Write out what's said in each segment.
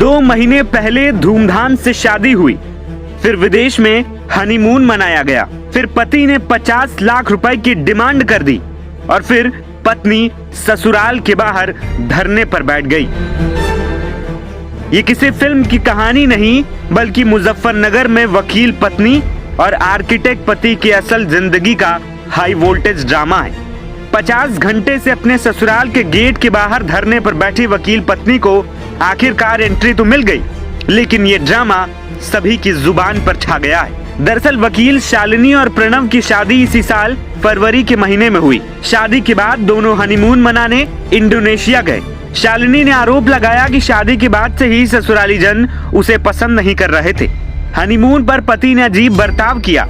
2 महीने पहले धूमधाम से शादी हुई, फिर विदेश में हनीमून मनाया गया, फिर पति ने 50 लाख रुपए की डिमांड कर दी और फिर पत्नी ससुराल के बाहर धरने पर बैठ गई। ये किसी फिल्म की कहानी नहीं, बल्कि मुजफ्फरनगर में वकील पत्नी और आर्किटेक्ट पति की असल जिंदगी का हाई वोल्टेज ड्रामा है। 50 घंटे से अपने ससुराल के गेट के बाहर धरने पर बैठी वकील पत्नी को आखिरकार एंट्री तो मिल गई, लेकिन ये ड्रामा सभी की जुबान पर छा गया है। दरअसल वकील शालिनी और प्रणव की शादी इसी साल फरवरी के महीने में हुई। शादी के बाद दोनों हनीमून मनाने इंडोनेशिया गए। शालिनी ने आरोप लगाया कि शादी के बाद से ही ससुराली जन उसे पसंद नहीं कर रहे थे। हनीमून पर पति ने अजीब बर्ताव किया,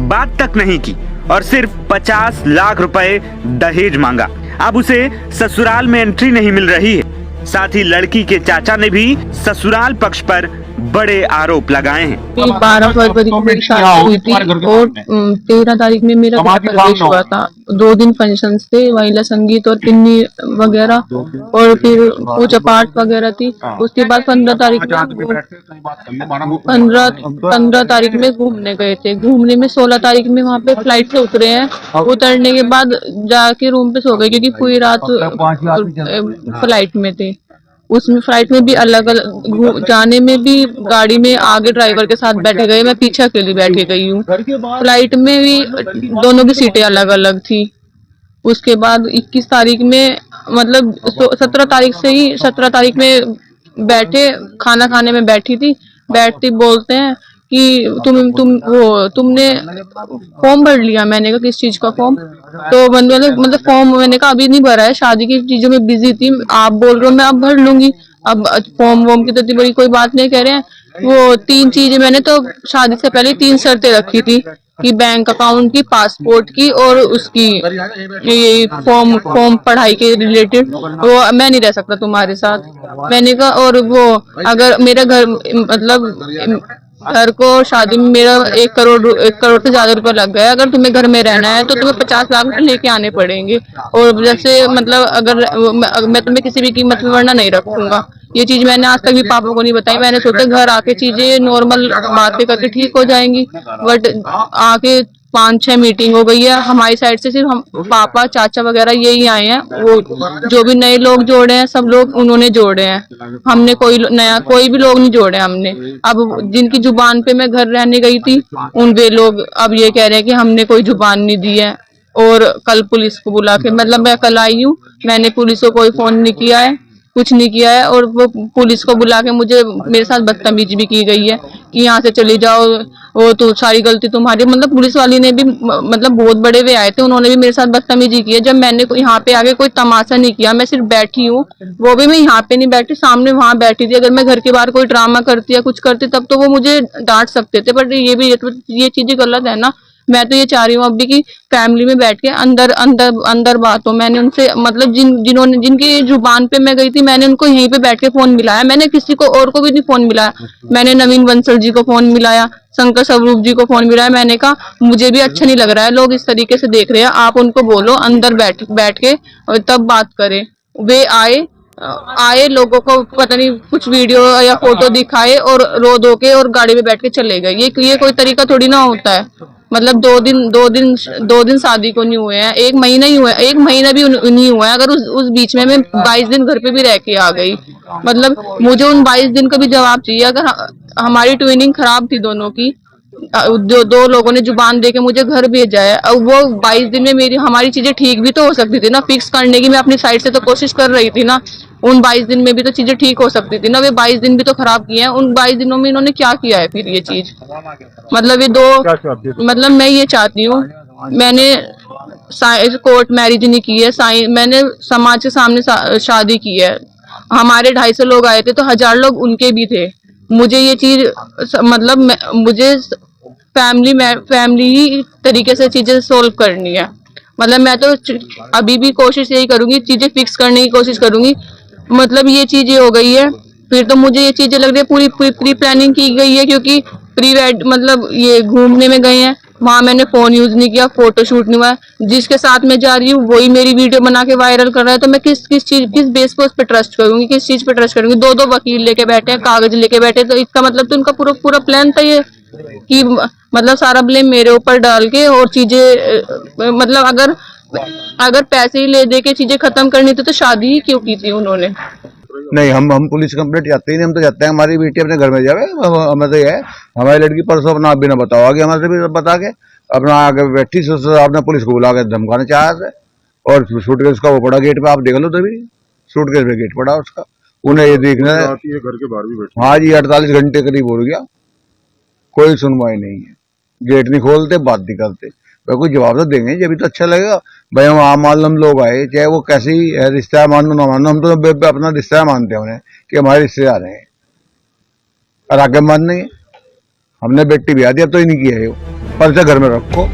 बात तक नहीं की और सिर्फ 50 लाख रुपए दहेज मांगा। अब उसे ससुराल में एंट्री नहीं मिल रही है। साथ ही लड़की के चाचा ने भी ससुराल पक्ष पर बड़े आरोप लगाए हैं। 12 फरवरी को मेरी शादी हुई थी और 13 तारीख में मेरा प्रवेश हुआ था। 2 दिन फंक्शन थे, महिला संगीत और पिन्नी वगैरह और फिर पूजा पाठ वगैरह थी। उसके बाद 15 तारीख में घूमने गए थे। घूमने में 16 तारीख में वहाँ पे फ्लाइट से उतरे हैं। उतरने के बाद जाके रूम पे सो गए क्योंकि पूरी रात फ्लाइट में थे। उसमें फ्लाइट में भी अलग अलग, जाने में भी गाड़ी में आगे ड्राइवर के साथ बैठे गए, मैं पीछे अकेली बैठ के गई हूँ। फ्लाइट में भी दोनों की सीटें अलग अलग थी। उसके बाद 21 तारीख में मतलब 17 तारीख में बैठे, खाना खाने में बैठी थी। बैठती बोलते हैं कि तुमने फॉर्म भर लिया। मैंने कहा किस चीज का फॉर्म? तो मतलब फॉर्म मैंने कहा अभी नहीं भरा है, शादी की चीजों में बिजी थी। आप बोल रहे हो मैं अब भर लूंगी। अब फॉर्म वॉर्म की तो इतनी बड़ी कोई बात नहीं कह रहे हैं। वो 3 चीजें मैंने तो शादी से पहले 3 शर्तें रखी थी कि बैंक अकाउंट की, पासपोर्ट की और उसकी ये फॉर्म पढ़ाई के रिलेटेड। वो मैं नहीं रह सकता तुम्हारे साथ। मैंने कहा और वो अगर मेरा घर मतलब घर को शादी में मेरा 1 करोड़ से ज्यादा रुपया लग गया। अगर तुम्हें घर में रहना है तो तुम्हें 50 लाख रुपए लेके आने पड़ेंगे। और जैसे मतलब अगर मैं तुम्हें किसी भी कीमत में वरना नहीं रखूंगा। ये चीज मैंने आज तक भी पापा को नहीं बताई। मैंने सोचा घर आके चीजें नॉर्मल बातें करके ठीक हो जाएंगी, बट आके 5-6 मीटिंग हो गई है हमारी साइड से। सिर्फ हम पापा चाचा वगैरह यही आए हैं। वो जो भी नए लोग जोड़े हैं सब लोग उन्होंने जोड़े हैं। हमने कोई भी लोग नहीं जोड़े हमने। अब जिनकी जुबान पे मैं घर रहने गई थी वे लोग अब ये कह रहे हैं कि हमने कोई जुबान नहीं दी है। और कल पुलिस को बुला के, मतलब मैं कल आई हूँ, मैंने पुलिस को कोई फोन नहीं किया है, कुछ नहीं किया है। और वो पुलिस को बुला के मेरे साथ बदतमीजी भी की गई है कि यहाँ से चली जाओ, वो तो सारी गलती तुम्हारी। मतलब पुलिस वाली ने भी मतलब बहुत बड़े वे आए थे, उन्होंने भी मेरे साथ बदतमीजी की है। जब मैंने यहाँ पे आगे कोई तमाशा नहीं किया, मैं सिर्फ बैठी हूँ। वो भी मैं यहाँ पे नहीं बैठी, सामने वहां बैठी थी। अगर मैं घर के बाहर कोई ड्रामा करती या कुछ करती तब तो वो मुझे डांट सकते थे, बट ये चीजें गलत है ना। मैं तो ये चाह रही हूँ अभी की फैमिली में बैठ के अंदर बात हो। मैंने उनसे मतलब जिनकी जुबान पे मैं गई थी, मैंने उनको यहीं पे बैठ के फोन मिलाया। मैंने किसी को और को भी नहीं फोन मिलाया। मैंने नवीन बंसल जी को फोन मिलाया, शंकर स्वरूप जी को फोन मिलाया। मैंने कहा मुझे भी अच्छा नहीं लग रहा है, लोग इस तरीके से देख रहे हैं, आप उनको बोलो अंदर बैठ के और तब बात करें। वे आए लोगों को पता नहीं कुछ वीडियो या फोटो दिखाए और रो धो के और गाड़ी में बैठ के चले गए। ये कोई तरीका थोड़ी ना होता है। मतलब 2 दिन शादी को नहीं हुए हैं, 1 महीना ही हुआ है, 1 महीना भी नहीं हुआ है। अगर उस बीच में मैं 22 दिन घर पे भी रह के आ गई, मतलब मुझे उन 22 दिन का भी जवाब चाहिए। अगर हमारी ट्विनिंग खराब थी दोनों की, 2 लोगों ने जुबान दे के मुझे घर भेजा है। अब वो 22 दिन में हमारी चीजें ठीक भी तो हो सकती थी ना, फिक्स करने की मैं अपनी साइड से तो कोशिश कर रही थी ना। उन 22 दिन में भी तो चीजें ठीक हो सकती थी ना। वे 22 दिन भी तो खराब किए हैं। उन 22 दिनों में इन्होंने क्या किया है फिर ये चीज? मतलब मतलब मैं ये चाहती हूँ, मैंने कोर्ट मैरिज नहीं की है, मैंने समाज के सामने शादी की है। हमारे 250 लोग आए थे तो 1000 लोग उनके भी थे। मुझे ये चीज मतलब मुझे फैमिली ही तरीके से चीजें सोल्व करनी है। मतलब मैं तो अभी भी कोशिश यही करूंगी, चीजें फिक्स करने की कोशिश करूंगी। मतलब ये चीजें हो गई है, फिर तो मुझे ये चीजें लग रही है पूरी प्री प्लानिंग की गई है, क्योंकि प्री वेड मतलब ये घूमने में गए हैं, वहां मैंने फोन यूज नहीं किया, फोटो शूट नहीं हुआ, जिसके साथ मैं जा रही हूँ वही मेरी वीडियो बना के वायरल कर रहा है, तो मैं किस बेस पे उस पर ट्रस्ट करूंगी, किस चीज पे ट्रस्ट करूंगी। दो वकील लेके बैठे हैं, कागज लेके बैठे, तो इसका मतलब तो उनका पूरा प्लान था ये कि मतलब सारा ब्लेम मेरे ऊपर डाल के और चीजें मतलब अगर पैसे ही ले दे के चीजें खत्म करनी थी तो शादी ही क्यों की थी उन्होंने। नहीं, हम पुलिस कंप्लेंट जाते ही नहीं, हम तो जाते हैं हमारी बेटी अपने घर में जावे। हमें तो ये है, हमारी लड़की परसों अपना बिना बताओ आगे हमारे से भी बता के अपना आगे बैठी, आपने पुलिस को बुला के धमकाने चाहा से, और सूटकेस का वो पड़ा गेट पे, आप देख लो तभी सूटकेस पे गेट पड़ा उसका, उन्हें ये देखना है। घर के बाहर भी बैठे। हाँ जी, 48 घंटे करीब हो गया, कोई सुनवाई नहीं है, गेट नहीं खोलते, बात नहीं करते। भाई कोई जवाब तो देंगे जब तो अच्छा लगेगा। भाई हम आम आलम लोग आए, चाहे वो कैसे ही है, रिश्ता मानो ना मानो, हम तो अपना रिश्ता मानते हैं उन्हें कि हमारे रिश्तेदार हैं, और आगे मान नहीं है। हमने बेटी ब्याह दिया तो ही नहीं किया है, पर्चा घर में रखो।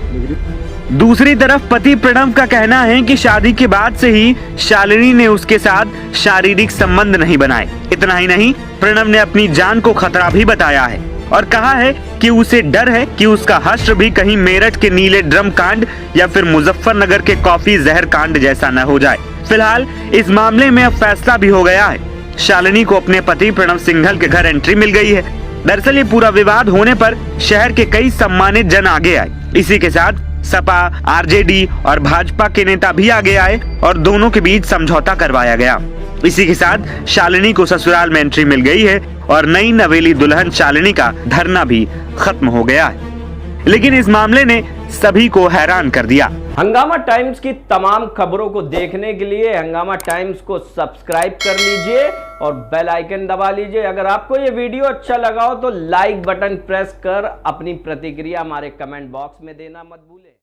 दूसरी तरफ पति प्रणव का कहना है कि शादी के बाद से ही शालिनी ने उसके साथ शारीरिक संबंध नहीं बनाए। इतना ही नहीं, प्रणव ने अपनी जान को खतरा भी बताया है और कहा है कि उसे डर है कि उसका हश्र भी कहीं मेरठ के नीले ड्रम कांड या फिर मुजफ्फरनगर के कॉफी जहर कांड जैसा न हो जाए। फिलहाल इस मामले में अब फैसला भी हो गया है। शालिनी को अपने पति प्रणव सिंघल के घर एंट्री मिल गई है। दरअसल ये पूरा विवाद होने पर शहर के कई सम्मानित जन आगे आए। इसी के साथ सपा, आरजेडी और भाजपा के नेता भी आगे आए और दोनों के बीच समझौता करवाया गया। इसी के साथ शालिनी को ससुराल में एंट्री मिल गई है और नई नवेली दुल्हन शालिनी का धरना भी खत्म हो गया है। लेकिन इस मामले ने सभी को हैरान कर दिया। हंगामा टाइम्स की तमाम खबरों को देखने के लिए हंगामा टाइम्स को सब्सक्राइब कर लीजिए और बेल आइकन दबा लीजिए। अगर आपको ये वीडियो अच्छा लगा हो तो लाइक बटन प्रेस कर अपनी प्रतिक्रिया हमारे कमेंट बॉक्स में देना मत भूलें।